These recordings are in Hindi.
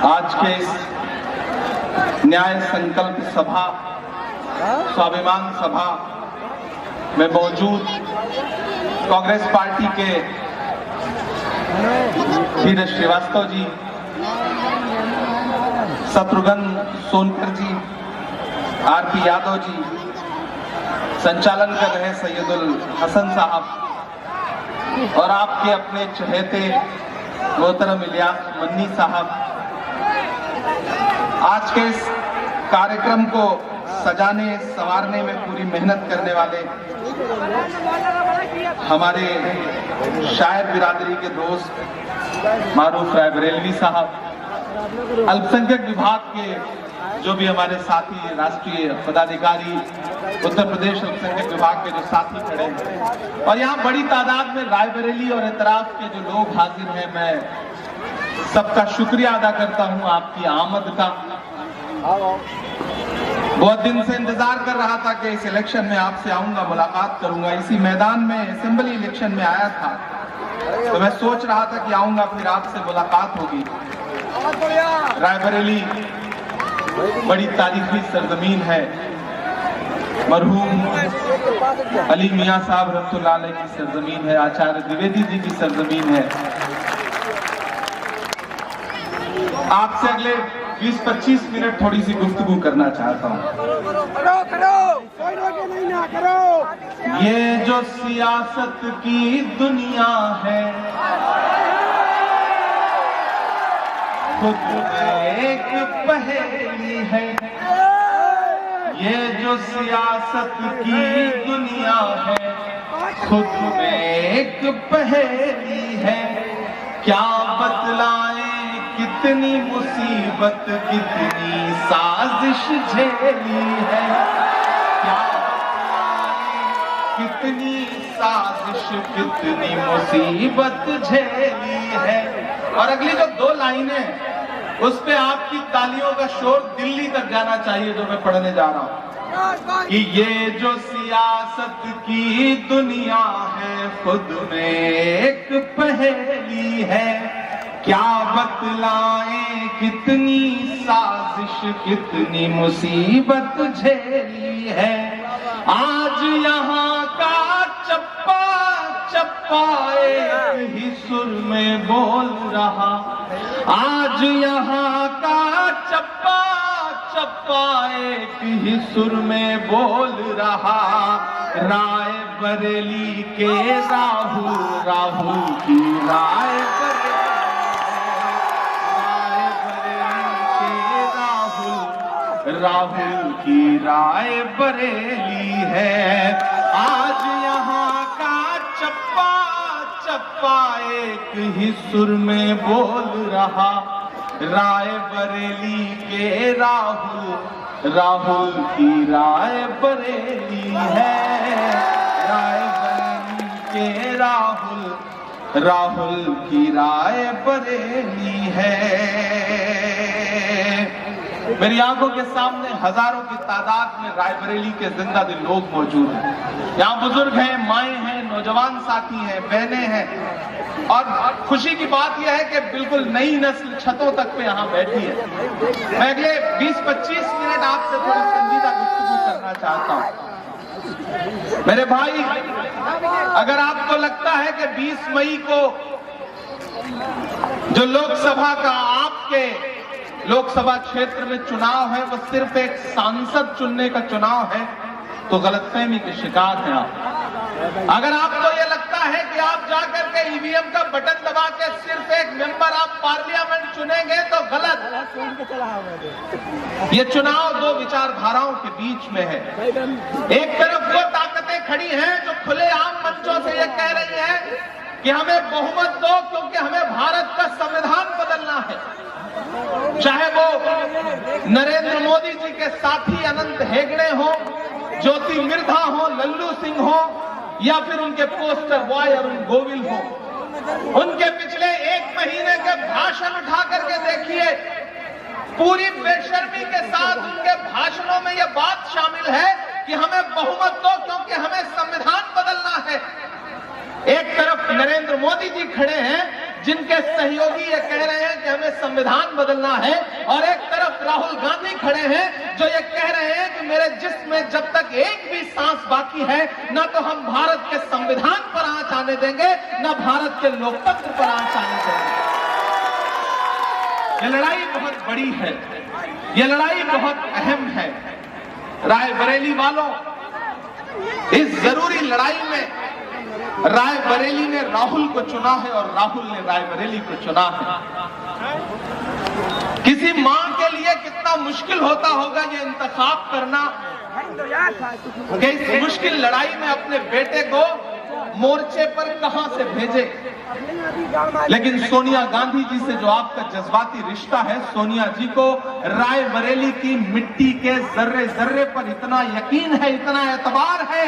आज के इस न्याय संकल्प सभा, स्वाभिमान सभा में मौजूद कांग्रेस पार्टी के धीरज श्रीवास्तव जी, शत्रुघ्न सोनकर जी, आरपी यादव जी, संचालन कर रहे सैयदुल हसन साहब और आपके अपने चहेते मोहतरम इलियास मन्नी साहब, आज के इस कार्यक्रम को सजाने संवारने में पूरी मेहनत करने वाले हमारे शायर बिरादरी के दोस्त मारूफ रायबरेलवी साहब, अल्पसंख्यक विभाग के जो भी हमारे साथी राष्ट्रीय पदाधिकारी, उत्तर प्रदेश अल्पसंख्यक विभाग के जो साथी खड़े हैं और यहाँ बड़ी तादाद में रायबरेली और एतराफ के जो लोग हाजिर हैं, मैं सबका शुक्रिया अदा करता हूँ आपकी आमद का। बहुत दिन से इंतजार कर रहा था कि इस इलेक्शन में आपसे आऊंगा, मुलाकात करूंगा। इसी मैदान में असेंबली इलेक्शन में आया था तो मैं सोच रहा था कि आऊंगा, फिर आपसे मुलाकात होगी। रायबरेली बड़ी तारीखी सरजमीन है, मरहूम अली मियां साहब रहमतुल्लाह अलैह की सरजमीन है, आचार्य द्विवेदी जी की सरजमीन है। आपसे अगले 20-25 मिनट थोड़ी सी गुफ्तगू करना चाहता हूँ। ये जो सियासत की दुनिया है, खुद एक पहेली है। ये जो सियासत की दुनिया है, खुद में एक पहेली है। क्या बतलाएं कितनी मुसीबत, कितनी साजिश झेली है। क्या कितनी साजिश, कितनी मुसीबत झेली है। और अगली जो दो लाइनें, उस पे आपकी तालियों का शोर दिल्ली तक जाना चाहिए, जो मैं पढ़ने जा रहा हूं कि ये जो सियासत की दुनिया है, खुद में एक पहेली है। क्या बतलाएं कितनी साजिश, कितनी मुसीबत झेली है। आज यहाँ का चप्पा चप्पा एक ही सुर में बोल रहा। आज यहाँ का चप्पा चप्पा एक ही सुर में बोल रहा। रायबरेली के राहुल, राहुल की रायबरेली, राहुल की रायबरेली है। आज यहाँ का चप्पा चप्पा एक ही सुर में बोल रहा। रायबरेली के राहुल, राहुल की रायबरेली है। रायबरेली के राहुल, राहुल की रायबरेली है। मेरी आंखों के सामने हजारों की तादाद में रायबरेली के जिंदा दिल लोग मौजूद हैं। यहाँ बुजुर्ग हैं, माएं हैं, नौजवान साथी हैं, बहनें हैं। और खुशी की बात यह है कि बिल्कुल नई नस्ल छतों तक पे यहाँ बैठी है। मैं अगले 20-25 मिनट आपसे थोड़ी संजीदा गुफ्तगू करना चाहता हूँ। मेरे भाई, अगर आपको लगता है कि 20 मई को जो लोकसभा का आपके लोकसभा क्षेत्र में चुनाव है वो सिर्फ एक सांसद चुनने का चुनाव है, तो गलतफहमी के शिकार हैं आप। अगर आपको ये लगता है कि आप जाकर के ईवीएम का बटन दबा के सिर्फ एक मेंबर आप पार्लियामेंट चुनेंगे, तो गलत। ये चुनाव दो विचारधाराओं के बीच में है। एक तरफ वो ताकतें खड़ी हैं जो खुलेआम मंचों से ये कह रही हैं कि हमें बहुमत दो, क्योंकि हमें भारत का संविधान बदलना है। चाहे वो नरेंद्र मोदी जी के साथी अनंत हेगड़े हो, ज्योति मिर्धा हो, लल्लू सिंह हो, या फिर उनके पोस्टर बॉय अरुण गोविल हो। उनके पिछले 1 महीने के भाषण उठा करके देखिए, पूरी बेशर्मी के साथ उनके भाषणों में यह बात शामिल है कि हमें बहुमत दो, क्योंकि हमें संविधान बदलना है। एक तरफ नरेंद्र मोदी जी खड़े हैं, जिनके सहयोगी ये कह रहे हैं कि हमें संविधान बदलना है, और एक तरफ राहुल गांधी खड़े हैं जो ये कह रहे हैं कि मेरे जिस्म में जब तक एक भी सांस बाकी है, ना तो हम भारत के संविधान पर आंच आने देंगे, ना भारत के लोकतंत्र पर आंच आने देंगे। ये लड़ाई बहुत बड़ी है, ये लड़ाई बहुत अहम है। रायबरेली वालों, इस जरूरी लड़ाई में रायबरेली ने राहुल को चुना है और राहुल ने रायबरेली को चुना है। किसी मां के लिए कितना मुश्किल होता होगा ये इंतखाब करना कि इस मुश्किल लड़ाई में अपने बेटे को मोर्चे पर कहां से भेजे। लेकिन सोनिया गांधी जी से जो आपका जज्बाती रिश्ता है, सोनिया जी को रायबरेली की मिट्टी के जर्रे जर्रे पर इतना यकीन है, इतना एतबार है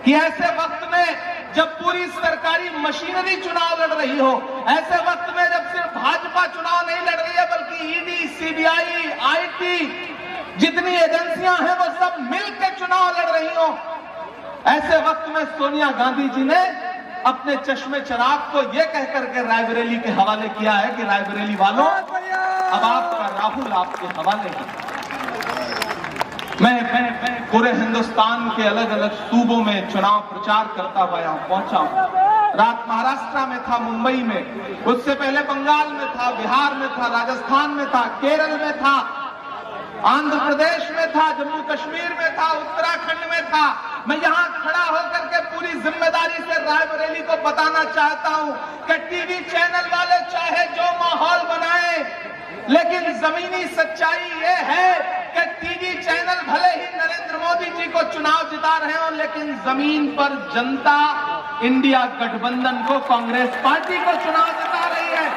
कि ऐसे वक्त में जब पूरी सरकारी मशीनरी चुनाव लड़ रही हो, ऐसे वक्त में जब सिर्फ भाजपा चुनाव नहीं लड़ रही है बल्कि ईडी, सीबीआई, आईटी जितनी एजेंसियां हैं वो सब मिलकर चुनाव लड़ रही हो, ऐसे वक्त में सोनिया गांधी जी ने अपने चश्मे चराग को यह कहकर के रायबरेली के हवाले किया है कि रायबरेली वालों, अब आपका राहुल आपके हवाले है। मैं पूरे हिंदुस्तान के अलग अलग सूबों में चुनाव प्रचार करता हुआ यहां पहुंचा हूं। रात महाराष्ट्र में था, मुंबई में, उससे पहले बंगाल में था, बिहार में था, राजस्थान में था, केरल में था, आंध्र प्रदेश में था, जम्मू कश्मीर में था, उत्तराखंड में था। मैं यहां खड़ा होकर के पूरी जिम्मेदारी से रायबरेली को बताना चाहता हूं कि टीवी चैनल वाले चाहे जो माहौल बनाए, लेकिन जमीनी सच्चाई ये है कि टीवी चैनल भले ही नरेंद्र मोदी जी को चुनाव जिता रहे हो, लेकिन जमीन पर जनता इंडिया गठबंधन को, कांग्रेस पार्टी को चुनाव जिता रही है।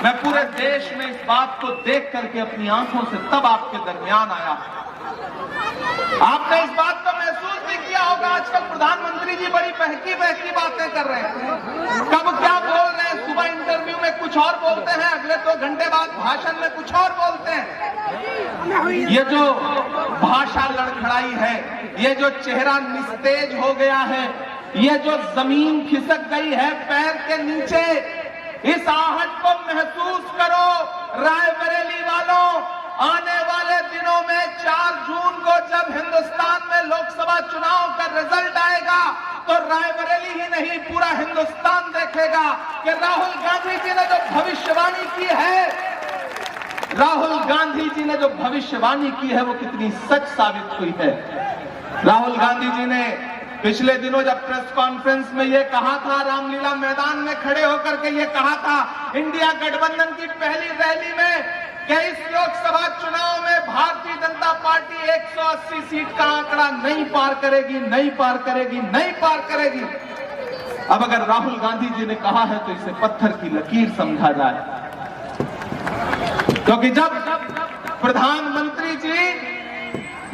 मैं पूरे देश में इस बात को देख करके अपनी आंखों से तब आपके दरमियान आया। आपने इस बात को महसूस भी किया होगा, आजकल प्रधानमंत्री जी बड़ी बहकी बहकी बातें कर रहे हैं। कब क्या बोल रहे हैं, सुबह इंटरव्यू में कुछ और बोलते हैं, अगले 2 घंटे बाद भाषण में कुछ और बोलते हैं। ये जो भाषा लड़खड़ाई है, ये जो चेहरा निस्तेज हो गया है, ये जो जमीन खिसक गई है पैर के नीचे, इस आहट को महसूस करो रायबरेली वालों। आने वाले दिनों में 4 जून को जब हिंदुस्तान में लोकसभा चुनाव का रिजल्ट आएगा तो रायबरेली ही नहीं पूरा हिंदुस्तान देखेगा कि राहुल गांधी जी ने जो भविष्यवाणी की है, राहुल गांधी जी ने जो भविष्यवाणी की है वो कितनी सच साबित हुई है। राहुल गांधी जी ने पिछले दिनों जब प्रेस कॉन्फ्रेंस में ये कहा था, रामलीला मैदान में खड़े होकर के ये कहा था इंडिया गठबंधन की पहली रैली में कि इस लोकसभा चुनाव में भारतीय जनता पार्टी 180 सीट का आंकड़ा नहीं पार करेगी, नहीं पार करेगी, नहीं पार करेगी। अब अगर राहुल गांधी जी ने कहा है तो इसे पत्थर की लकीर समझा जाए, क्योंकि जब प्रधानमंत्री जी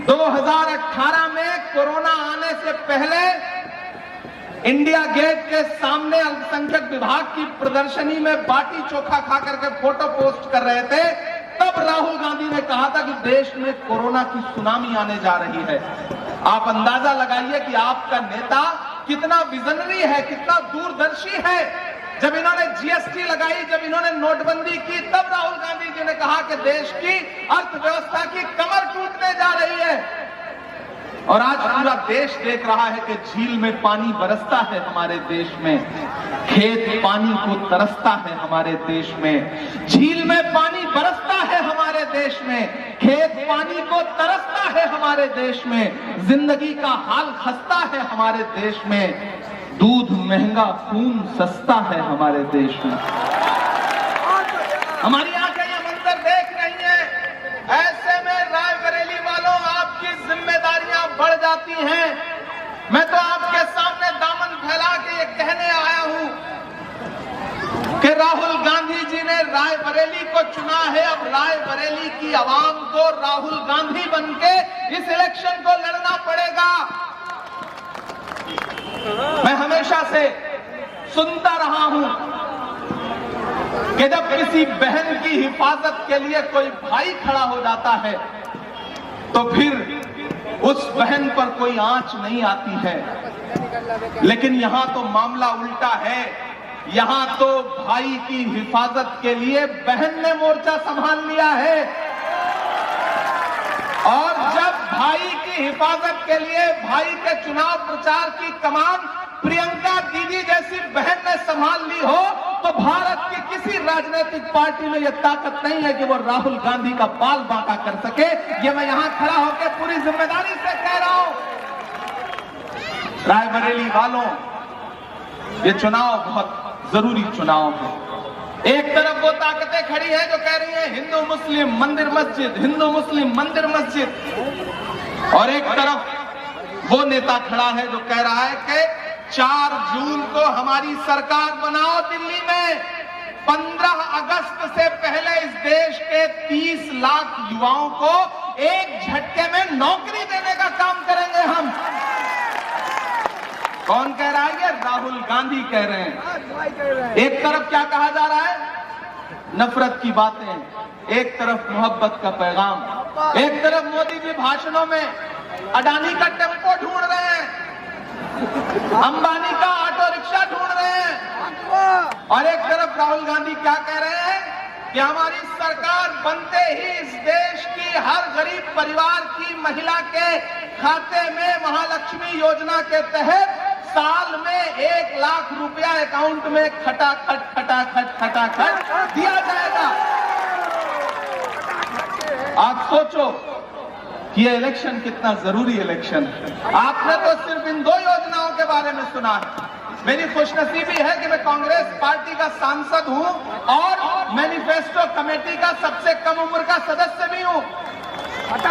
2018 में कोरोना आने से पहले इंडिया गेट के सामने अल्पसंख्यक विभाग की प्रदर्शनी में बाटी चोखा खा करके फोटो पोस्ट कर रहे थे, तब राहुल गांधी ने कहा था कि देश में कोरोना की सुनामी आने जा रही है। आप अंदाजा लगाइए कि आपका नेता कितना विजनरी है, कितना दूरदर्शी है। जब इन्होंने जीएसटी लगाई, जब इन्होंने नोटबंदी की, तब राहुल गांधी जी ने कहा कि देश की अर्थव्यवस्था की कमर टूटने जा रही है। और आज पूरा देश देख रहा है कि झील में पानी बरसता है हमारे देश में, खेत पानी को तरसता है हमारे देश में, झील में पानी बरसता है हमारे देश में, खेत पानी को तरसता है हमारे देश में, जिंदगी का हाल खस्ता है हमारे देश में, दूध महंगा खून सस्ता है हमारे देश में। हमारी आंखें ये मंजर देख रही हैं। ऐसे में रायबरेली वालों आपकी जिम्मेदारियां बढ़ जाती हैं। मैं तो आपके सामने दामन फैला के ये कहने आया हूं कि राहुल गांधी जी ने रायबरेली को चुना है। अब रायबरेली की आवाम को राहुल गांधी बनके इस इलेक्शन को लड़ना पड़ेगा। मैं हमेशा से सुनता रहा हूं कि जब किसी बहन की हिफाजत के लिए कोई भाई खड़ा हो जाता है तो फिर उस बहन पर कोई आंच नहीं आती है। लेकिन यहां तो मामला उल्टा है। यहां तो भाई की हिफाजत के लिए बहन ने मोर्चा संभाल लिया है। और जब भाई की हिफाजत के लिए भाई के चुनाव प्रचार की कमान प्रियंका दीदी जैसी बहन ने संभाल ली हो, तो भारत की किसी राजनीतिक पार्टी में यह ताकत नहीं है कि वो राहुल गांधी का बाल बांका कर सके। ये मैं यहां खड़ा होकर पूरी जिम्मेदारी से कह रहा हूं। रायबरेली वालों, ये चुनाव बहुत जरूरी चुनाव है। एक तरफ वो ताकतें खड़ी हैं जो कह रही हैं हिंदू मुस्लिम मंदिर मस्जिद, हिंदू मुस्लिम मंदिर मस्जिद, और एक तरफ वो नेता खड़ा है जो कह रहा है कि 4 जून को हमारी सरकार बनाओ दिल्ली में। 15 अगस्त से पहले इस देश के 30 लाख युवाओं को एक झटके में नौकरी देने का काम करेंगे हम। कौन कह रहा है? ये राहुल गांधी कह रहे हैं। एक तरफ क्या कहा जा रहा है? नफरत की बातें, एक तरफ मोहब्बत का पैगाम, एक तरफ मोदी जी भाषणों में अडानी का टेम्पो ढूंढ रहे हैं, अंबानी का ऑटो रिक्शा ढूंढ रहे हैं, और एक तरफ राहुल गांधी क्या कह रहे हैं कि हमारी सरकार बनते ही इस देश की हर गरीब परिवार की महिला के खाते में महालक्ष्मी योजना के तहत साल में 1 लाख रुपया अकाउंट में खटाखट दिया जाएगा। आप सोचो कि ये इलेक्शन कितना जरूरी इलेक्शन है। आपने तो सिर्फ इन 2 योजनाओं के बारे में सुना है। मेरी खुशनसीबी है कि मैं कांग्रेस पार्टी का सांसद हूं और मैनिफेस्टो कमेटी का सबसे कम उम्र का सदस्य भी हूं।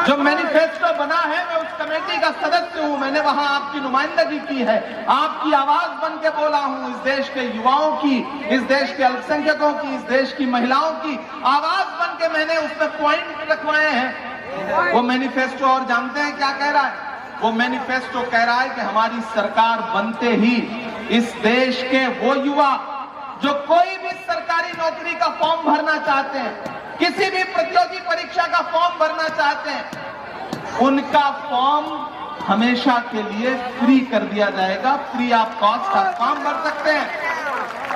जो मैनिफेस्टो बना है मैं उस कमेटी का सदस्य हूं। मैंने वहां आपकी नुमाइंदगी की है, आपकी आवाज बन के बोला हूं। इस देश के युवाओं की, इस देश के अल्पसंख्यकों की, इस देश की महिलाओं की आवाज बन के मैंने उसमें पॉइंट रखवाए हैं। वो मैनिफेस्टो और जानते हैं क्या कह रहा है? वो मैनिफेस्टो कह रहा है कि हमारी सरकार बनते ही इस देश के वो युवा जो कोई भी सरकारी नौकरी का फॉर्म भरना चाहते हैं, किसी भी प्रतियोगी परीक्षा का फॉर्म भरना चाहते हैं, उनका फॉर्म हमेशा के लिए फ्री कर दिया जाएगा। फ्री ऑफ कॉस्ट आप फॉर्म भर सकते हैं।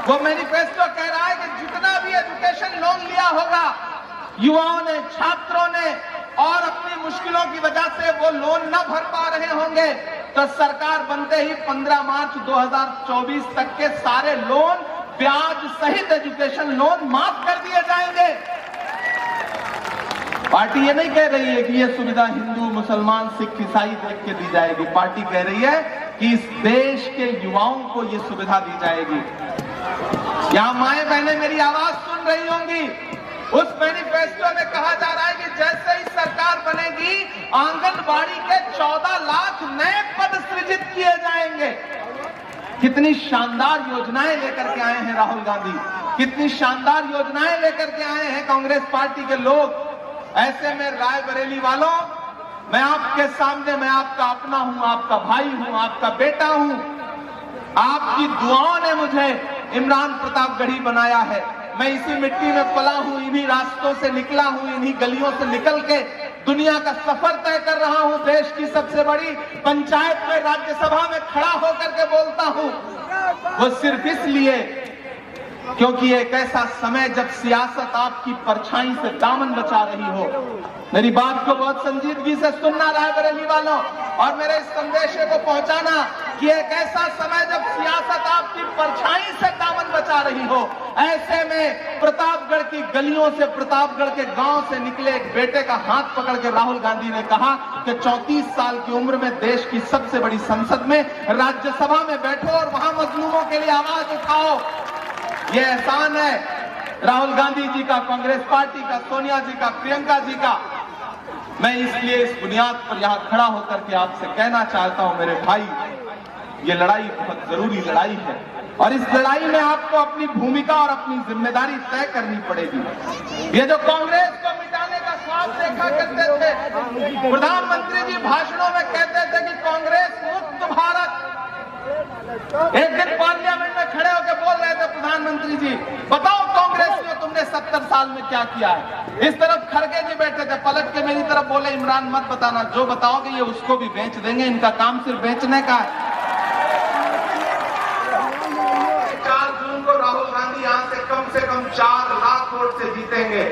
वो मैनिफेस्टो कह रहा है कि जितना भी एजुकेशन लोन लिया होगा युवाओं ने, छात्रों ने, और अपनी मुश्किलों की वजह से वो लोन न भर पा रहे होंगे, तो सरकार बनते ही 15 मार्च 2024 तक के सारे लोन, ब्याज सहित एजुकेशन लोन माफ कर दिए जाएंगे। पार्टी ये नहीं कह रही है कि ये सुविधा हिंदू, मुसलमान, सिख, ईसाई देख के दी जाएगी। पार्टी कह रही है कि इस देश के युवाओं को ये सुविधा दी जाएगी। यहां माएं बहनें मेरी आवाज सुन रही होंगी। उस मैनिफेस्टो में कहा जा रहा है कि जैसे ही सरकार बनेगी आंगनबाड़ी के 14 लाख नए पद सृजित किए जाएंगे। कितनी शानदार योजनाएं लेकर के आए हैं राहुल गांधी, कितनी शानदार योजनाएं लेकर के आए हैं कांग्रेस पार्टी के लोग। ऐसे में रायबरेली वालों, मैं आपके सामने, मैं आपका अपना हूं, आपका भाई हूं, आपका बेटा हूं। आपकी दुआओं ने मुझे इमरान प्रतापगढ़ी बनाया है। मैं इसी मिट्टी में पला हूं, इन्हीं रास्तों से निकला हूं, इन्हीं गलियों से निकल के दुनिया का सफर तय कर रहा हूं। देश की सबसे बड़ी पंचायत में, राज्यसभा में खड़ा होकर के बोलता हूं। वो सिर्फ इसलिए क्योंकि एक ऐसा समय जब सियासत आपकी परछाई से दामन बचा रही हो। मेरी बात को बहुत संजीदगी से सुनना रायबरेली वालों, और मेरे इस संदेश को पहुंचाना कि एक ऐसा समय जब सियासत आपकी परछाई से दामन बचा रही हो, ऐसे में प्रतापगढ़ की गलियों से, प्रतापगढ़ के गांव से निकले एक बेटे का हाथ पकड़ के राहुल गांधी ने कहा कि 34 साल की उम्र में देश की सबसे बड़ी संसद में, राज्यसभा में बैठो और वहां मजलूमों के लिए आवाज उठाओ। ये एहसान है राहुल गांधी जी का, कांग्रेस पार्टी का, सोनिया जी का, प्रियंका जी का। मैं इसलिए इस बुनियाद पर यहां खड़ा होकर के आपसे कहना चाहता हूं मेरे भाई, ये लड़ाई बहुत जरूरी लड़ाई है और इस लड़ाई में आपको अपनी भूमिका और अपनी जिम्मेदारी तय करनी पड़ेगी। ये जो कांग्रेस को मिटाने का ख्वाब देखा करते थे, प्रधानमंत्री जी भाषणों में कहते थे कि कांग्रेस मुक्त भारत। एक दिन पार्लियामेंट में खड़े होकर बोल रहे थे प्रधानमंत्री जी, बताओ कांग्रेस में तुमने 70 साल में क्या किया है। इस तरफ खड़गे जी बैठे थे, पलट के मेरी तरफ बोले, इमरान मत बताना, जो बताओगे ये उसको भी बेच देंगे, इनका काम सिर्फ बेचने का है। 4 जून को से कम 4 लाख वोट से जीतेंगे।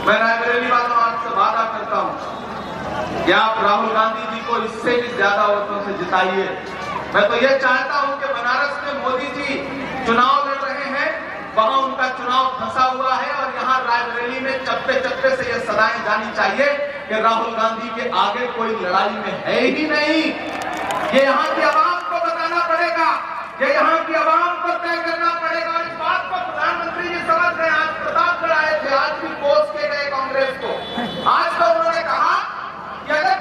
मैं रायबरेली वालों आपसे वादा करता हूं कि आप राहुल गांधी जी को इससे भी ज्यादा वोटों से जिताइए। मैं तो ये चाहता हूं कि बनारस में मोदी जी चुनाव लड़ रहे हैं, वहां उनका चुनाव फंसा हुआ है और यहाँ रायबरेली में चप्पे चप्पे से ये सदाएं जानी चाहिए कि राहुल गांधी के आगे कोई लड़ाई में है ही नहीं। ये यहाँ की आवाम को बताना पड़ेगा, ये यहाँ की आवाम को तय करना पड़ेगा। और इस बात को प्रधानमंत्री जी समझ रहे हैं। आज प्रतापगढ़ आए थे, आज भी पोस्ट के गए कांग्रेस को। आज तो उन्होंने कहा कि अगर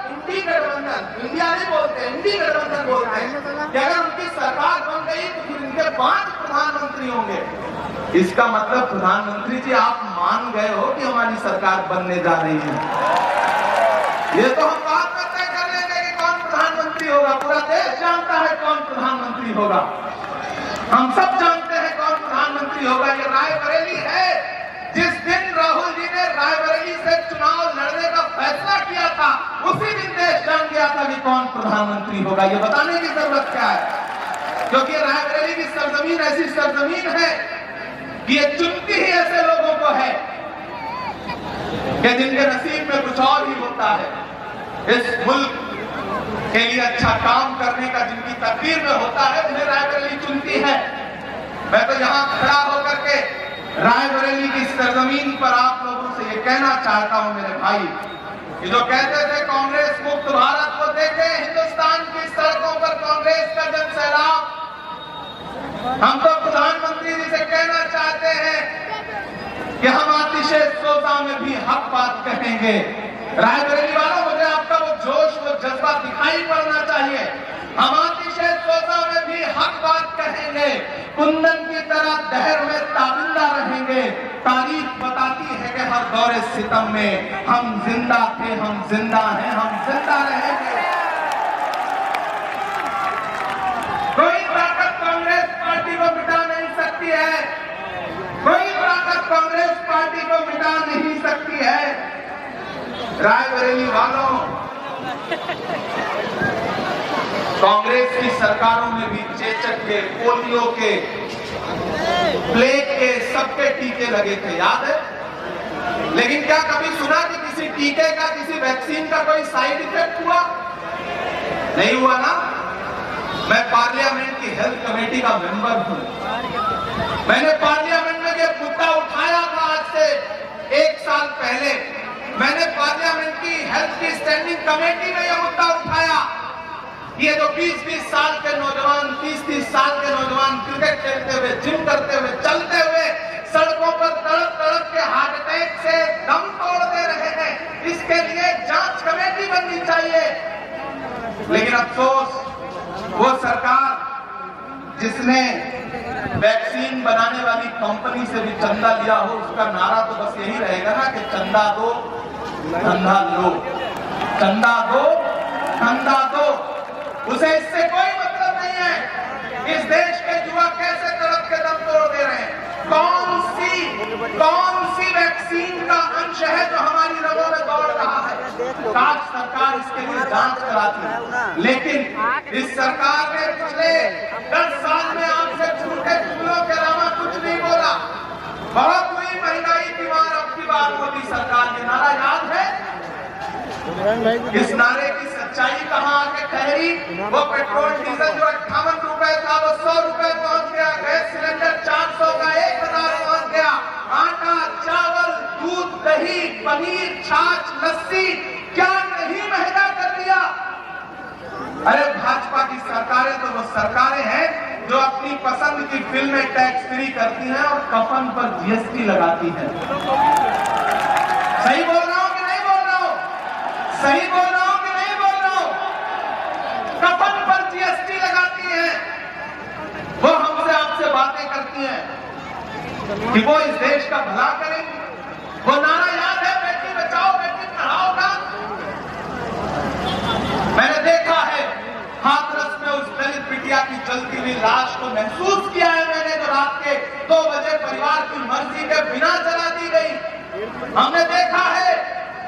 इंडी गठबंधन, इंडिया नहीं बोलते, इंडी गठबंधन बोलते हैं, कि अगर उनकी सरकार बन गई तो फिर इनके 5 प्रधानमंत्री होंगे। इसका मतलब प्रधानमंत्री जी आप मान गए हो कि हमारी सरकार बनने जा रही है। ये तो हम बात में तय कर लेंगे कि कौन प्रधानमंत्री होगा। पूरा देश जानता है कौन प्रधानमंत्री होगा, हम सब जानते हैं कौन प्रधानमंत्री होगा। ये रायबरेली है। जिस दिन राहुल जी ने रायबरेली से चुनाव लड़ने का फैसला किया था, उसी दिन देश जान गया था कि कौन प्रधानमंत्री होगा। ये बताने की जरूरत क्या है, क्योंकि रायबरेली की सरजमीन ऐसी सरजमीन है कि ये चुनती ही ऐसे लोगों को है कि जिनके नसीब में कुछ और ही होता है। इस मुल्क के लिए अच्छा काम करने का जिनकी तकदीर में होता है, उन्हें रायबरेली चुनती है। मैं तो यहाँ खड़ा होकर के रायबरेली की सरजमीन पर आप लोगों से ये कहना चाहता हूं मेरे भाई, कि जो कहते थे कांग्रेस मुक्त भारत को देखे, हिंदुस्तान की सड़कों पर कांग्रेस का जन सैलाब, हम तो प्रधानमंत्री जी से कहना चाहते हैं कि हम आतिशे सोजा में भी हक बात कहेंगे। रायबरेली वालों, मुझे आपका वो जोश, वो जज्बा दिखाई पड़ना चाहिए। हम आतिशे सोजा में भी हक बात कहेंगे, कुंदन की तरह दहर में ताबिंदा रहेंगे। तारीख बताती है कि हर दौरे सितम में हम जिंदा थे, हम जिंदा हैं, हम जिंदा रहेंगे। कोई ताकत कांग्रेस पार्टी को मिटा नहीं सकती है, कोई ताकत कांग्रेस पार्टी को मिटा नहीं सकती है। रायबरेली वालों, कांग्रेस की सरकारों में भी चेचक के, पोलियो के, प्लेग के, सबके टीके लगे थे, याद है? लेकिन क्या कभी सुना कि किसी टीके का, किसी वैक्सीन का कोई साइड इफेक्ट हुआ? नहीं हुआ ना। मैं पार्लियामेंट की हेल्थ कमेटी का मेंबर हूं। मैंने पार्लियामेंट में यह मुद्दा उठाया था। आज से 1 साल पहले मैंने पार्लियामेंट की हेल्थ की स्टैंडिंग कमेटी में यह मुद्दा उठाया। ये जो 20-20 साल के नौजवान, 30-30 साल के नौजवान क्रिकेट खेलते हुए, जिम करते हुए, चलते हुए सड़कों पर तड़प तड़प के हार्ट अटैक से दम तोड़ दे रहे हैं, इसके लिए जांच कमेटी बननी चाहिए। लेकिन अफसोस, वो सरकार जिसने वैक्सीन बनाने वाली कंपनी से भी चंदा लिया हो, उसका नारा तो बस यही रहेगा ना कि चंदा दो धंधा लो, चंदा दो धंधा दो। उसे इससे कोई मतलब नहीं है इस देश के युवा कैसे तड़प के दम तोड़ दे रहे हैं। कौन सी वैक्सीन का अंश है जो हमारी रगों में दौड़ रहा है? काश सरकार इसके लिए जांच कराती। लेकिन इस सरकार ने पिछले 10 साल में आपसे झूठे जुमलों के अलावा कुछ नहीं बोला। बहुत हुई महंगाई की मार, अब की बार मोदी सरकार, ये नारा याद है? इस नारे की सच्चाई कहां आके ठहरी? वो पेट्रोल डीजल जो 58 रुपए था वो 100 रुपए पहुंच गया। गैस सिलेंडर 400 का 1000 पहुंच गया। आटा, चावल, दूध, दही, पनीर, छाछ, लस्सी, क्या नहीं महंगा कर दिया। अरे भाजपा की सरकारें तो वो सरकारें हैं जो अपनी पसंद की फिल्में टैक्स फ्री करती हैं और कफन पर जीएसटी लगाती हैं। सही बोल रहा हूं कि नहीं बोल रहा हूं? सही बोल रहा हूं कि नहीं बोल रहा हूं? कफन पर जीएसटी लगाती हैं। वो हमसे आपसे बातें करती हैं कि वो इस देश का भला करेंगे। वो नारा याद है, बेटी बचाओ बेटी पढ़ाओ का? मैंने देखा है हाथरस में उस दलित बिटिया की जलती हुई लाश को महसूस किया है मैंने, जो रात के 2 बजे परिवार की मर्जी के बिना जला दी गई। हमने देखा है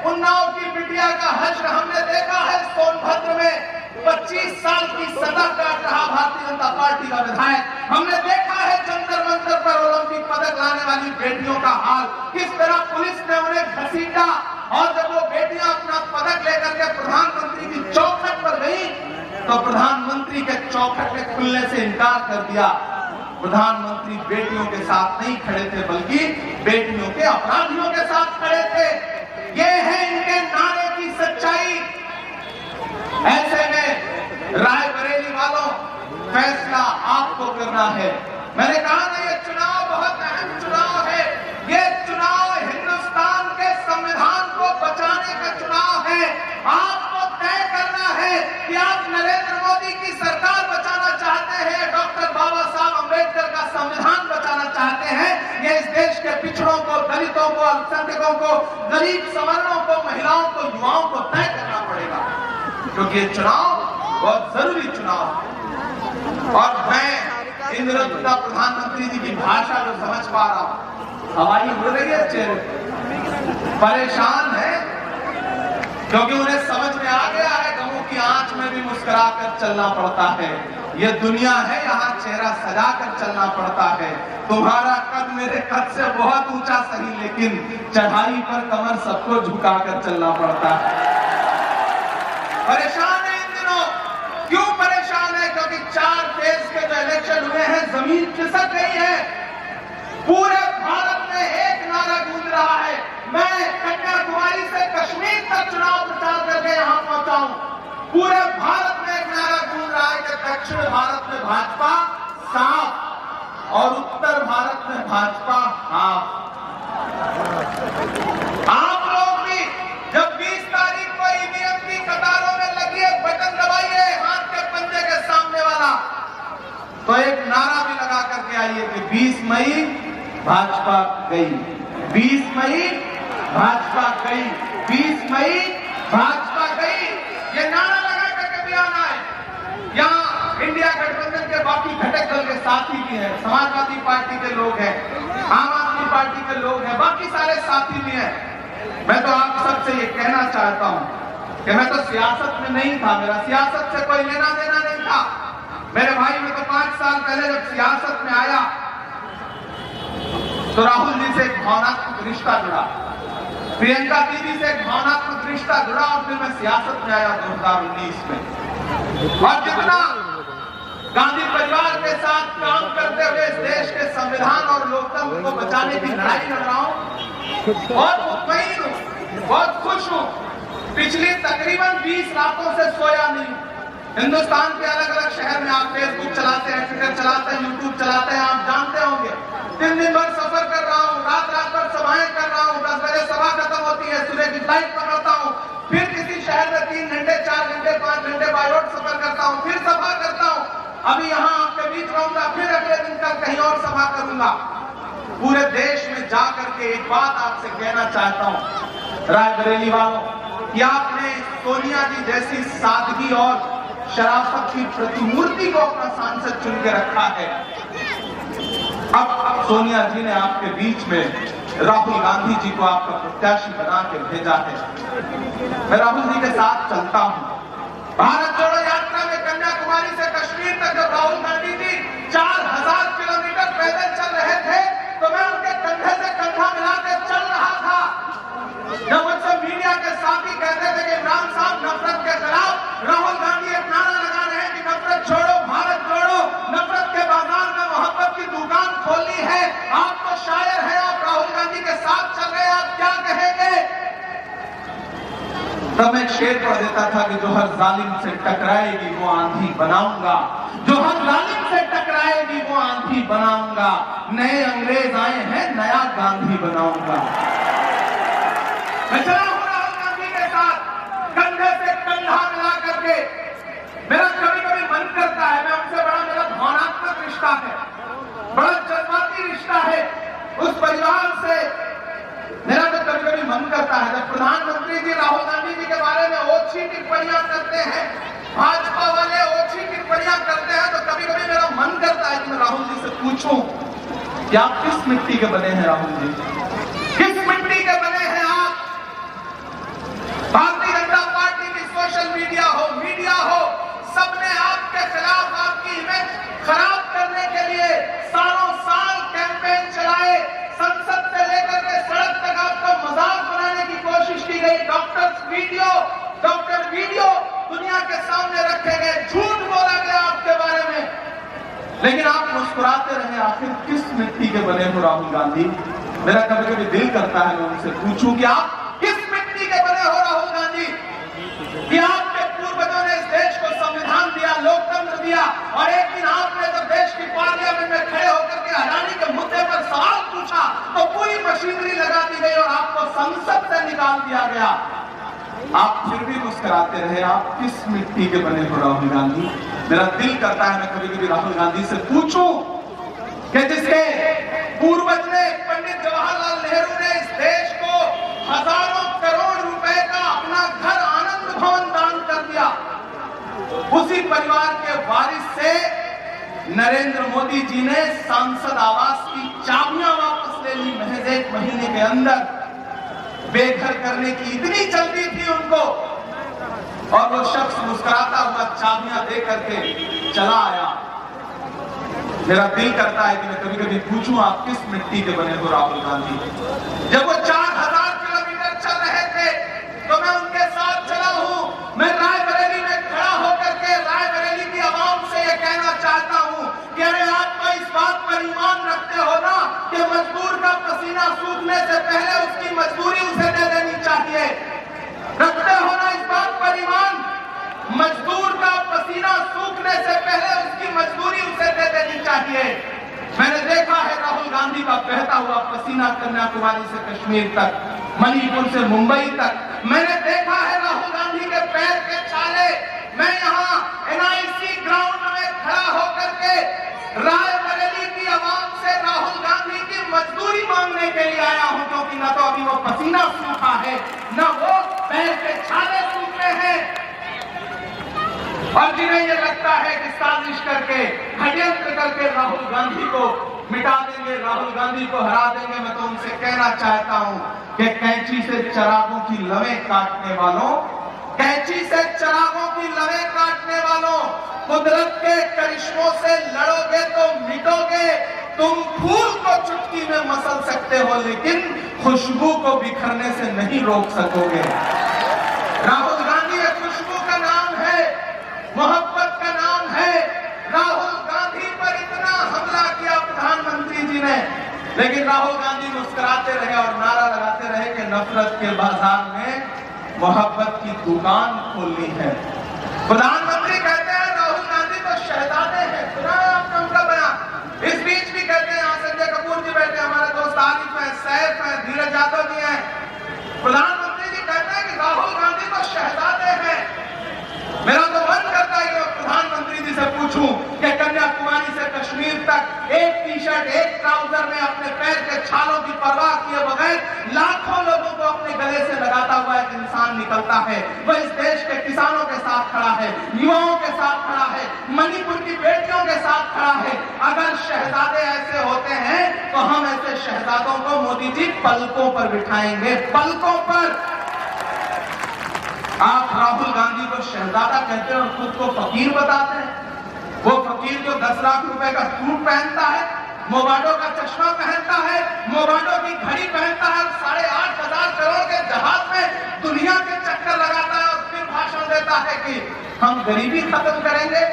उन्नाव की बिटिया का हश्र, हमने देखा है सोनभद्र में 25 साल की सजा काट रहा भारतीय जनता पार्टी का विधायक। हमने देखा है जंतर मंतर पर ओलंपिक पदक लाने वाली बेटियों का हाल, किस तरह पुलिस ने उन्हें घसीटा, और जब वो बेटियां अपना पदक लेकर के प्रधानमंत्री की चौखट पर गई तो प्रधानमंत्री के चौखट के खुलने से इनकार कर दिया। प्रधानमंत्री बेटियों के साथ नहीं खड़े थे, बल्कि बेटियों के अपराधियों के साथ खड़े थे। ये है इनके नारे की सच्चाई। ऐसे में रायबरेली वालों, फैसला आपको करना है। मैंने कहा ना, ये चुनाव बहुत अहम चुनाव है। ये चुनाव हिंदुस्तान के संविधान को बचाने का चुनाव है। आपको तय करना है कि आप नरेंद्र मोदी की सरकार बचाना चाहते हैं, डॉक्टर बाबा साहब अम्बेडकर का संविधान बचाना चाहते हैं। ये इस देश के पिछड़ों को, दलितों को, अल्पसंख्यकों को, गरीब सवर्णों को, महिलाओं को, युवाओं को तय करना पड़ेगा, क्योंकि ये चुनाव बहुत जरूरी चुनाव है। और मैं इन दिनों प्रधानमंत्री जी की भाषा को समझ पा रहा हूं। हवाई उड़ रही है चेहरे, परेशान है, क्योंकि उन्हें समझ में आ गया है गमों की आंच में भी मुस्कुरा कर चलना पड़ता है। ये दुनिया है, यहाँ चेहरा सजा कर चलना पड़ता है। तुम्हारा कद मेरे कद से बहुत ऊंचा सही, लेकिन चढ़ाई पर कमर सबको झुका कर चलना पड़ता है। परेशान है इन दिनों। क्यों परेशान है? क्योंकि 4 फेज के जो इलेक्शन हुए हैं, जमीन खिसक गई है। पूरे भारत में एक नारा गूंज रहा है। मैं कन्याकुमारी से कश्मीर तक चुनाव प्रचार करके यहां पहुंचा हूं। पूरे भारत में एक नारा गूंज रहा है कि दक्षिण भारत में भाजपा साफ और उत्तर भारत में भाजपा हाफ। आप लोग भी जब 20 तारीख को ईवीएम की कतारों में लगी एक बटन दबाइए, हाथ के पंजे के सामने वाला, तो एक नारा भी लगा करके आइए कि 20 मई भाजपा गई, 20 मई भाजपा गई, 20 मई भाजपा गई। ये नारा लगा करके भी आना है। यहाँ इंडिया गठबंधन के बाकी घटक दल के साथी भी हैं, समाजवादी पार्टी के लोग हैं, आम आदमी पार्टी के लोग हैं, बाकी सारे साथी भी हैं। मैं तो आप सबसे ये कहना चाहता हूं कि मैं तो सियासत में नहीं था, मेरा सियासत से कोई लेना देना नहीं था। मेरे भाई, मैं तो 5 साल पहले जब सियासत में आया तो राहुल जी से एक भावनात्मक रिश्ता जुड़ा, प्रियंका दीदी से एक भावनात्मक रिश्ता जुड़ा, और फिर मैं सियासत में आया 2019 में। और जितना गांधी परिवार के साथ काम करते हुए इस देश के संविधान और लोकतंत्र को बचाने की लड़ाई लड़ रहा हूं, बहुत मुतमईन हूं, बहुत खुश हूं। पिछली तकरीबन 20 रातों से सोया नहीं। हिंदुस्तान के अलग अलग शहर में आप फेसबुक चलाते हैं, ट्विटर चलाते हैं, यूट्यूब चलाते हैं, आप जानते होंगे। 3 दिन भर सफर कर रहा हूँ, रात रात भर सभाएं कर रहा हूँ। 10 बजे सभा खत्म होती है, सुबह की फ्लाइट पकड़ता हूँ, फिर किसी शहर में 3 घंटे, 4 घंटे, 5 घंटे बाय रोड सफर करता हूँ, फिर सभा करता हूँ। अभी यहाँ आपके बीच रहूंगा, फिर अगले दिन कल कहीं और सभा करूंगा। पूरे देश में जाकर के एक बात आपसे कहना चाहता हूँ, रायबरेली वालों, कि आपने सोनिया जी जैसी सादगी और शराफत की प्रतिमूर्ति को अपना सांसद चुन के रखा है। अब सोनिया जी ने आपके बीच में राहुल गांधी जी को आपका प्रत्याशी बना के भेजा है। मैं राहुल जी के साथ चलता हूं। भारत जोड़ो यात्रा में कन्याकुमारी से कश्मीर तक जब राहुल गांधी जी 4000 किलोमीटर पैदल चल रहे थे, तो मैं उनके कंधे से कंधा मिलाकर चल रहा था। जब मुझसे मीडिया के साथी कहते थे कि इमरान साहब नफरत के खिलाफ राहुल गांधी एक नारा लगा रहे हैं कि नफरत छोड़ो, भारत जोड़ो, नफरत के बाजार में मोहब्बत की दुकान खोली है, आप तो शायर हैं, आप राहुल गांधी के साथ चल रहे हैं, आप क्या कहेंगे? तब मैं शेर पढ़ देता था कि जो हर जालिम से टकराएगी वो आंधी बनाऊंगा, जो हर जालिम से टकराएगी वो आंधी बनाऊंगा, नए अंग्रेज आए हैं, नया गांधी बनाऊंगा। मैं चला हूं राहुल गांधी के साथ, कंधे से कंधा मिला करके। मेरा कभी कभी मन करता है, मैं उनसे बड़ा मेरा भावनात्मक रिश्ता है, बड़ा जज्बाती रिश्ता है। उस परिवार से मेरा तो कभी कभी मन करता है, जब प्रधानमंत्री जी राहुल गांधी जी के बारे में ओछी टिप्पणियां करते हैं, भाजपा वाले ओछी टिप्पणियां करते हैं, तो कभी कभी मेरा मन करता है कि मैं राहुल जी से पूछूं कि आप किस मिट्टी के बने हैं? राहुल जी किस मिट्टी के बने हैं आप? भारतीय जनता पार्टी की सोशल मीडिया हो, खराब करने के लिए सालों साल कैंपेन चलाए, संसद से लेकर के सड़क तक आपका मजाक बनाने की कोशिश की गई। डॉक्टर वीडियो दुनिया के सामने रखे गए, झूठ बोला गया आपके बारे में, लेकिन आप मुस्कुराते रहे। आखिर किस मिट्टी के बने हो राहुल गांधी? मेरा कभी कभी दिल करता है मैं उनसे पूछूं कि आप किस मिट्टी के बने हो राहुल गांधी? कि आपके पूर्वजों ने इस देश को संविधान दिया, लोकतंत्र दिया, और एक दिन आपने जब देश की पार्लियामेंट में खड़े होकर के अडानी के मुद्दे पर सवाल पूछा तो पूरी मशीनरी लगा दी गई और आपको संसद से निकाल दिया गया। आप फिर भी मुस्कुराते रहे। आप किस मिट्टी के बने हो राहुल गांधी? मेरा दिल करता है मैं कभी कभी राहुल गांधी से पूछूं कि जिसके पूर्वज ने, पंडित जवाहरलाल नेहरू ने इस देश को हजारों करोड़ रुपए का अपना घर आनंद भवन दान कर दिया, उसी परिवार के वारिस से नरेंद्र मोदी जी ने सांसद आवास की चाबियां वापस ले ली महज 1 महीने के अंदर। बेघर करने की इतनी जल्दी थी उनको, और वो शख्स मुस्कुराता हुआ चाबियां दे करके चला आया। मेरा दिल करता है कि मैं कभी कभी पूछूं आप किस मिट्टी के बने हो राहुल गांधी? जब वो 4000 किलोमीटर चल रहे थे तो मैं उनके साथ चला हूं। मैं रायबरेली में खड़ा होकर के रायबरेली की आवाम से यह कहना चाहता हूं कि अरे आप तो इस बात पर ईमान रखते हो ना कि मजदूर का पसीना सूखने से पहले उसकी मजदूरी उसे दे देनी चाहिए। रखते हो ना इस बात पर ईमान? मजदूर का पसीना सूखने से पहले उसकी मजदूरी उसे दे देनी चाहिए। मैंने देखा है राहुल गांधी का बहता हुआ पसीना कन्याकुमारी से कश्मीर तक, मणिपुर से मुंबई तक। मैंने देखा है राहुल गांधी के पैर के छाले। मैं यहाँ NIC ग्राउंड में खड़ा होकर के रायबरेली की आवाम से राहुल गांधी की मजदूरी मांगने के लिए आया हूं, क्योंकि न तो अभी वो पसीना सूखा है, न वो पैर के छाले सूखे हैं। और जिन्हें ये लगता है कि साजिश करके, षड्यंत्र करके राहुल गांधी को मिटा देंगे, राहुल गांधी को हरा देंगे, मैं तो उनसे कहना चाहता हूं कि कैंची से चिरागों की लवें काटने वालों, कैंची से चिरागों की लवें काटने वालों, कुदरत के करिश्मों से लड़ोगे तो मिटोगे। तुम फूल को चुटकी में मसल सकते हो, लेकिन खुशबू को बिखरने से नहीं रोक सकोगे। राहुल गांधी एक खुशबू का नाम है, मोहब्बत का नाम है। राहुल गांधी पर इतना हमला किया प्रधानमंत्री जी ने, लेकिन राहुल गांधी मुस्कुराते रहे और नारा लगाते रहे कि नफरत के बाजार में मोहब्बत की दुकान खोलनी है। प्रधानमंत्री कहते हैं राहुल गांधी तो शहजादे हैं, सुना है आपने उनका बयान। इस बीच भी कहते हैं, यहाँ संजय कपूर जी बैठे, हमारे दोस्त आरिफ है, सैफ है, धीरज यादव जी हैं। प्रधानमंत्री जी कहते हैं कि राहुल गांधी तो शहजादे हैं। मेरा तो मन करता है कि मैं प्रधानमंत्री जी से पूछूं कि कन्याकुमारी से कश्मीर तक एक टी-शर्ट, एक ट्राउजर में अपने पैर के छालों की परवाह किए बगैर लाखों लोगों को अपने गले से लगाता हुआ एक इंसान निकलता है। वह इस देश के किसानों के साथ खड़ा है, युवाओं के साथ खड़ा है, मणिपुर की बेटियों के साथ खड़ा है। अगर शहजादे ऐसे होते हैं तो हम ऐसे शहजादों को मोदी जी पलकों पर बिठाएंगे, पलकों पर। आप राहुल गांधी को शहजादा कहते हैं और खुद को फकीर बताते हैं। वो फकीर जो 10 लाख रुपए का सूट पहनता है, मोबाडो का चश्मा पहनता है, मोबाडो की घड़ी पहनता है, 8,500 करोड़ के जहाज में दुनिया के चक्कर लगाता है और फिर भाषण देता है कि हम गरीबी खत्म करेंगे।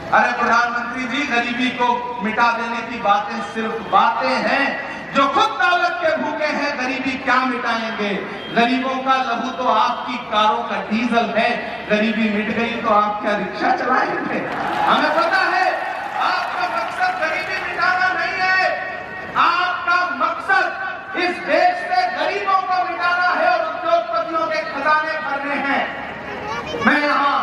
अरे प्रधानमंत्री जी, गरीबी को मिटा देने की बातें सिर्फ बातें हैं। जो खुद दौलत के भूखे हैं, गरीबी क्या मिटाएंगे? गरीबों का लहू तो आपकी कारों का डीजल है। गरीबी मिट गई तो आप क्या रिक्शा चलाएंगे? हमें पता है आपका मकसद गरीबी मिटाना नहीं है। आपका मकसद इस देश से गरीबों को मिटाना है और उद्योगपतियों के खजाने भरने हैं। मैं यहाँ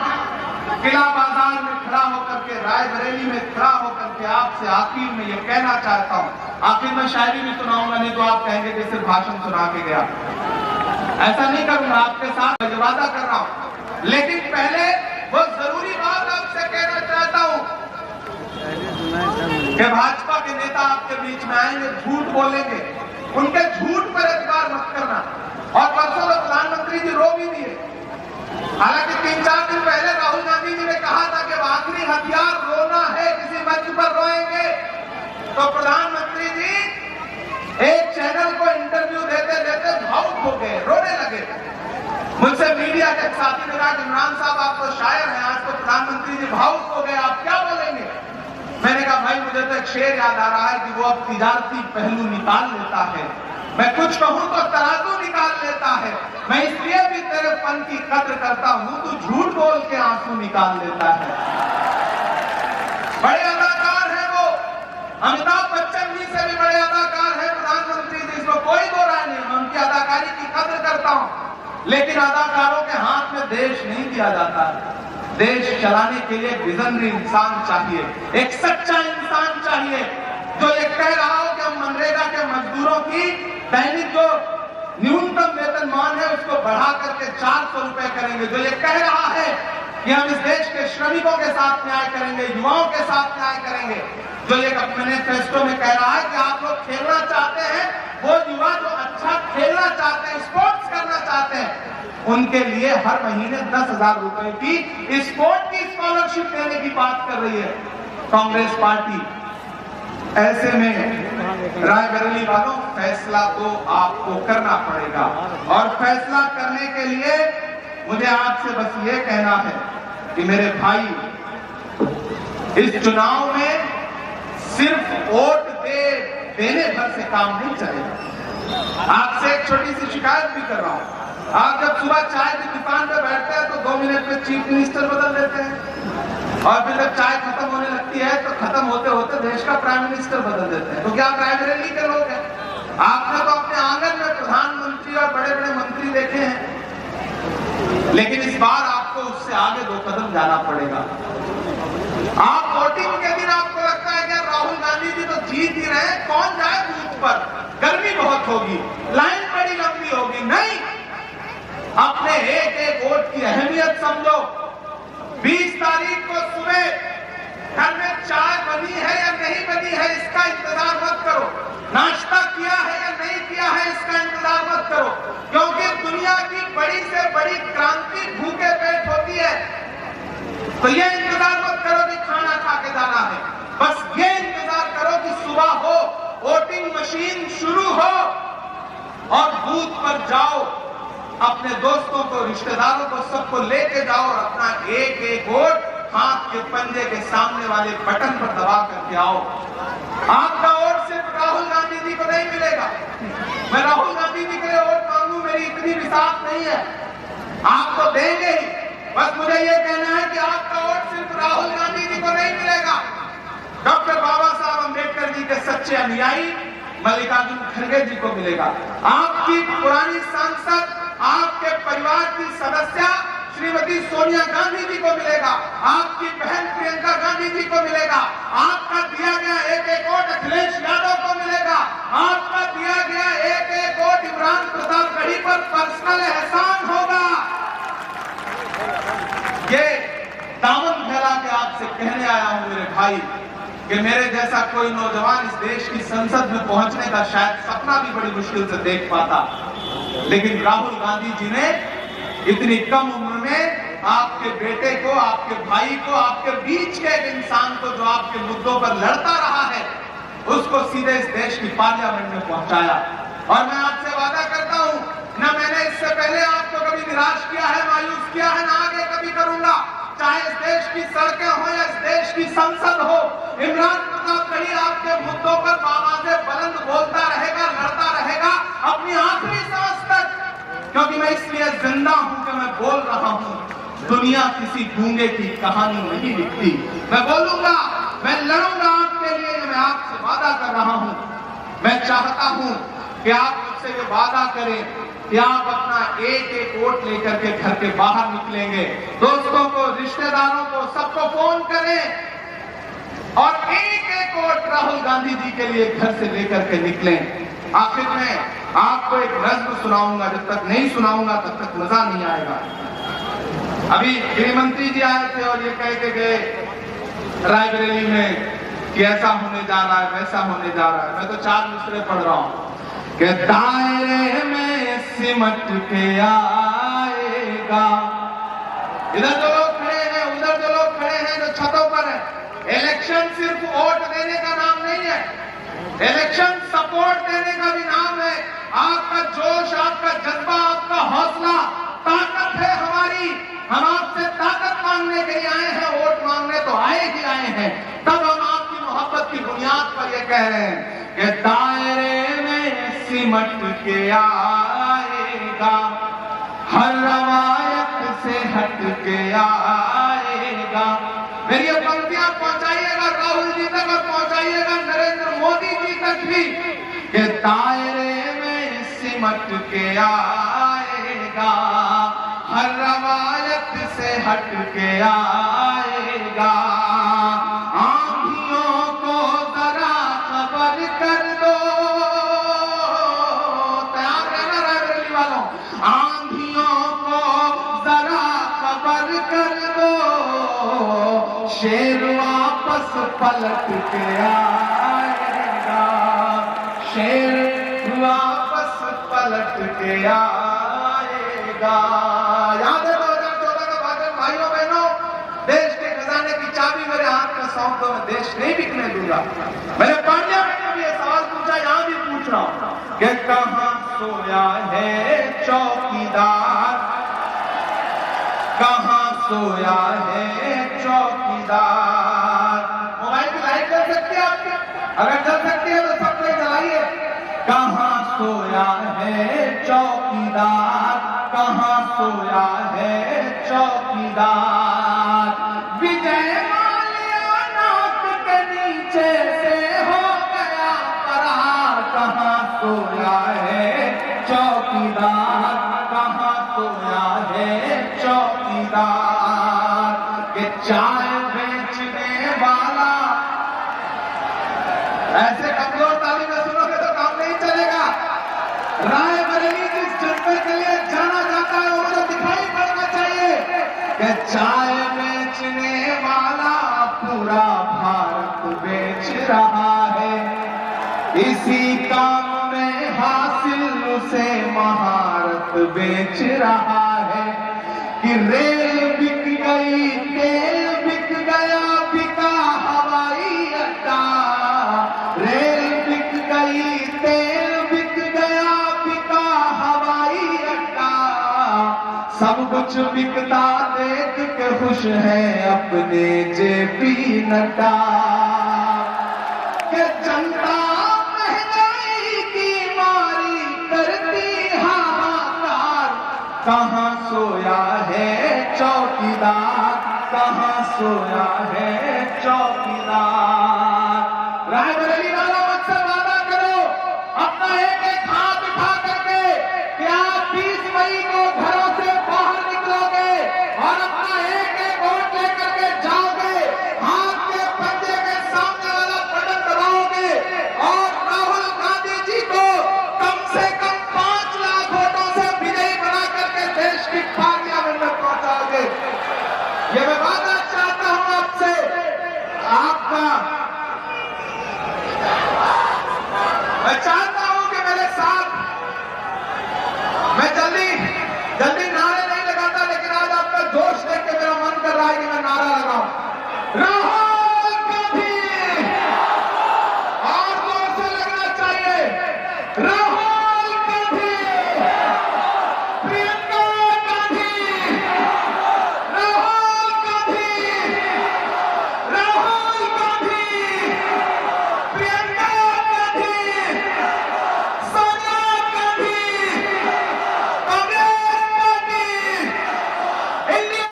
किला बाजार में खड़ा होकर के, रायबरेली में खड़ा होकर के आपसे आखिर में ये कहना चाहता हूँ, आखिर में शायरी भी सुनाऊंगा, नहीं तो आप कहेंगे कि सिर्फ भाषण सुना के गया। ऐसा नहीं करूंगा, आपके साथ वादा कर रहा हूं। लेकिन पहले वो जरूरी बात आपसे कहना चाहता हूं कि भाजपा के नेता आपके बीच में आएंगे, झूठ बोलेंगे, उनके झूठ पर एतबार मत करना। और परसों तो प्रधानमंत्री जी रो भी दिए। हालांकि 3-4 दिन पहले राहुल गांधी जी ने कहा था कि आखिरी हथियार रोना है, किसी मंच पर रोएंगे। तो प्रधानमंत्री जी एक चैनल को इंटरव्यू देते देते भावुक हो गए, रोने लगे। मुझसे मीडिया के साथी ने कहा कि इमरान साहब आप तो शायर हैं, आज तो प्रधानमंत्री जी भावुक हो गए, आप क्या बोलेंगे? मैंने कहा भाई मुझे तो एक शेर याद आ रहा है कि वो अब तिजारती पहलू निकाल लेता है, मैं कुछ कहूं तो तराजू निकाल लेता है, मैं इसलिए भी तेरे फन की कद्र करता हूं, तू झूठ बोल के आंसू निकाल लेता है। बड़े अदाकार हैं वो, अमिताभ बच्चन जी से भी बड़े अदाकार हैं प्रधानमंत्री जी, इसमें कोई दो राय नहीं, मैं उनकी अदाकारी की कद्र करता हूं। लेकिन अदाकारों के हाथ में देश नहीं दिया जाता है। देश चलाने के लिए विजनरी इंसान चाहिए, एक सच्चा इंसान चाहिए जो ये कह रहा हो कि हम मनरेगा के मजदूरों की दैनिक जो न्यूनतम वेतनमान है उसको बढ़ा करके 400 रुपए करेंगे, जो ये कह रहा है कि हम इस देश के श्रमिकों के साथ न्याय करेंगे, युवाओं के साथ न्याय करेंगे, जो ये मैनिफेस्टो में कह रहा है कि आप लोग खेलना चाहते हैं, वो युवा जो अच्छा खेलना चाहते हैं, स्पोर्ट्स करना चाहते हैं, उनके लिए हर महीने 10,000 रुपए की स्पोर्ट की स्कॉलरशिप देने की बात कर रही है कांग्रेस पार्टी। ऐसे में रायबरेली वालों, फैसला तो आपको करना पड़ेगा और फैसला करने के लिए मुझे आपसे बस ये कहना है कि मेरे भाई, इस चुनाव में सिर्फ वोट देने भर से काम नहीं चलेगा। आपसे एक छोटी सी शिकायत भी कर रहा हूं, आप जब सुबह चाय की दुकान पे बैठते हैं तो 2 मिनट में चीफ मिनिस्टर बदल देते हैं और फिर जब चाय खत्म होने लगती है तो खत्म होते होते देश का प्राइम मिनिस्टर बदल देते हैं। तो क्या आप रायबरेली के लोग हैं? आपने तो अपने आंगन में प्रधानमंत्री और बड़े बड़े मंत्री देखे हैं, लेकिन इस बार आपको उससे आगे 2 कदम जाना पड़ेगा। आप वोटिंग के दिन आपको लगता है कि राहुल गांधी जी तो जीत ही रहे, कौन जाए बूथ पर, गर्मी बहुत होगी, लाइन बड़ी लंबी होगी। नहीं, अपने एक एक वोट की अहमियत समझो। 20 तारीख को सुबह घर में चाय बनी है या नहीं बनी है इसका इंतजार मत करो, नाश्ता किया है या नहीं किया है इसका इंतजार मत करो, क्योंकि दुनिया की बड़ी से बड़ी क्रांति भूखे पेट होती है। तो ये इंतजार मत करो कि खाना खा के जाना है, बस ये इंतजार करो कि सुबह हो, वोटिंग मशीन शुरू हो और बूथ पर जाओ, अपने दोस्तों को, रिश्तेदारों को, सबको लेके जाओ और अपना एक एक वोट हाथ के पंजे के सामने वाले बटन पर दबा करके आओ। आपका वोट सिर्फ राहुल गांधी जी को नहीं मिलेगा। मैं राहुल गांधी जी के लिए वोट मांगू, मेरी इतनी विश्वास नहीं है, आप तो देंगे ही। बस मुझे ये कहना है कि आपका वोट सिर्फ राहुल गांधी जी को नहीं मिलेगा, डॉक्टर बाबा साहब अम्बेडकर जी के सच्चे अनुयायी मल्लिकार्जुन खड़गे जी को मिलेगा, आपकी पुरानी सांसद, आपके परिवार की सदस्य श्रीमती सोनिया गांधी जी को मिलेगा, आपकी बहन प्रियंका गांधी जी को मिलेगा, आपका दिया गया एक एक वोट अखिलेश यादव को मिलेगा, आपका दिया गया एक एक वोट इमरान प्रतापगढ़ी पर पर्सनल एहसान होगा। ये दामन फैला के आपसे कहने आया हूं मेरे भाई कि मेरे जैसा कोई नौजवान इस देश की संसद में पहुंचने का शायद सपना भी बड़ी मुश्किल से देख पाता, लेकिन राहुल गांधी जी ने इतनी कम उम्र में आपके बेटे को, आपके भाई को, आपके बीच के एक इंसान को जो आपके मुद्दों पर लड़ता रहा है, उसको सीधे इस देश की पार्लियामेंट में पहुंचाया। और मैं आपसे वादा करता हूं, ना मैंने इससे पहले आपको कभी निराश किया है, मायूस किया है, ना आगे कभी करूंगा। चाहे इस देश की सड़कें हो या इस देश की संसद हो, इमरान प्रतापगढ़ी आपके मुद्दों पर आवाजें बुलंद बोलता रहेगा, लड़ता रहेगा अपनी आखिरी सांस तक, क्योंकि मैं इसलिए जिंदा हूं कि मैं बोल रहा हूं, दुनिया किसी गूंगे की कहानी नहीं लिखती। मैं बोलूंगा, मैं लड़ूंगा आपके लिए, मैं आपसे वादा कर रहा हूं। मैं चाहता हूं कि आप मुझसे ये वादा करें कि आप अपना एक एक वोट लेकर के घर के बाहर निकलेंगे, दोस्तों को, रिश्तेदारों को, सबको फोन करें और एक एक वोट राहुल गांधी जी के लिए घर से लेकर के निकलें। आखिर में आपको एक नज्म सुनाऊंगा, जब तक नहीं सुनाऊंगा तब तक मजा नहीं आएगा। अभी गृह मंत्री जी आए थे और ये कह के गए रायबरेली में कि ऐसा होने जा रहा है, वैसा होने जा रहा है। मैं तो 4 मिसरे पढ़ रहा हूं कि दायरे में सिमट के आएगा इधर जो लोग खड़े हैं, उधर जो लोग खड़े हैं जो छतों पर हैं, इलेक्शन सिर्फ वोट देने का नाम नहीं है, इलेक्शन सपोर्ट देने का भी नाम है। आपका जोश, आपका जज्बा, आपका हौसला ताकत है हमारी। हम आपसे ताकत मांगने के लिए आए हैं, वोट मांगने तो आए ही आए हैं। तब हम आपकी मोहब्बत की बुनियाद पर यह कह रहे हैं कि दायरे में सिमट के आएगा, हर रवायत से हट के आएगा। मेरी ये पंक्तियां पहुंचाइएगा राहुल जी तक और पहुंचाइएगा नरेंद्र मोदी जी तक भी कि दायरे में सिमट के आएगा, हर रवायत से हट के आएगा। आंधियों को जरा खबर कर दो, तैयार रहना रायबरेली वालों, आंधियों को जरा खबर कर दो, शेर वापस पलट के आएगा, शेर वापस पलट के आएगा। याद है 2014 का भाजपा भाइयों बहनों, देश के खजाने की चाबी मेरे हाथ में सौंप दो, मैं देश नहीं बिकने दूंगा। मैंने पार्लियामेंट में भी ये सवाल पूछा, यहां भी पूछ रहा हूं कि कहां सोया है चौकीदार, कहां सोया है चौकीदार। मोबाइल की लाइट जल सकती है आपकी, अगर जल सकती है तो सब कोई जलाइए। कहां सोया है चौकीदार, कहां सोया है चौकीदार। विजय माल्या नाक के नीचे से हो गया फरार, कहां सोया है चौकीदार, कहां सोया है चौकीदार। के चाय बेचने वाला, ऐसे कमजोर ताली में सुनोगे तो काम नहीं चलेगा। रायबरेली जिस जज्बे के लिए जाना जाता है वो तो दिखाई पड़ना चाहिए कि चाय बेचने वाला पूरा भारत बेच रहा है। इसी काम में हासिल उसे महारत बेच रहा है कि रेल बिक गई, तेल बिक गया, बिका हवाई अड्डा। रेल बिक गई, तेल बिक गया, बिका हवाई अड्डा। सब कुछ बिकता देख के खुश है अपने जेपी नड्डा। कि जनता महंगाई की मारी करती हाहाकार, कहां सोया है चौकीदार, कहां सोया है चौकीदार। रायबरेली वालों मुझसे वादा करो, अपना एक एक हाथ उठा करके कि आप 20 मई को घरों से बाहर निकलोगे और अपना एक एक वोट लेकर के जाओगे, हाथ के पंजे के सामने वाला बटन दबाओगे और राहुल गांधी जी को कम से कम 5 लाख वोटों से विजयी बना करके देश की पार्लियामेंट में पहुंचाओगे। ये मैं वादा चाहता हूं आपसे, आपका मैं चाहता हूं कि मेरे साथ, मैं जल्दी नारे नहीं लगाता, लेकिन आज आपका जोश देख के मेरा मन कर रहा है कि मैं नारा लगाऊं। राहुल गांधी, और जोर से लगना चाहिए।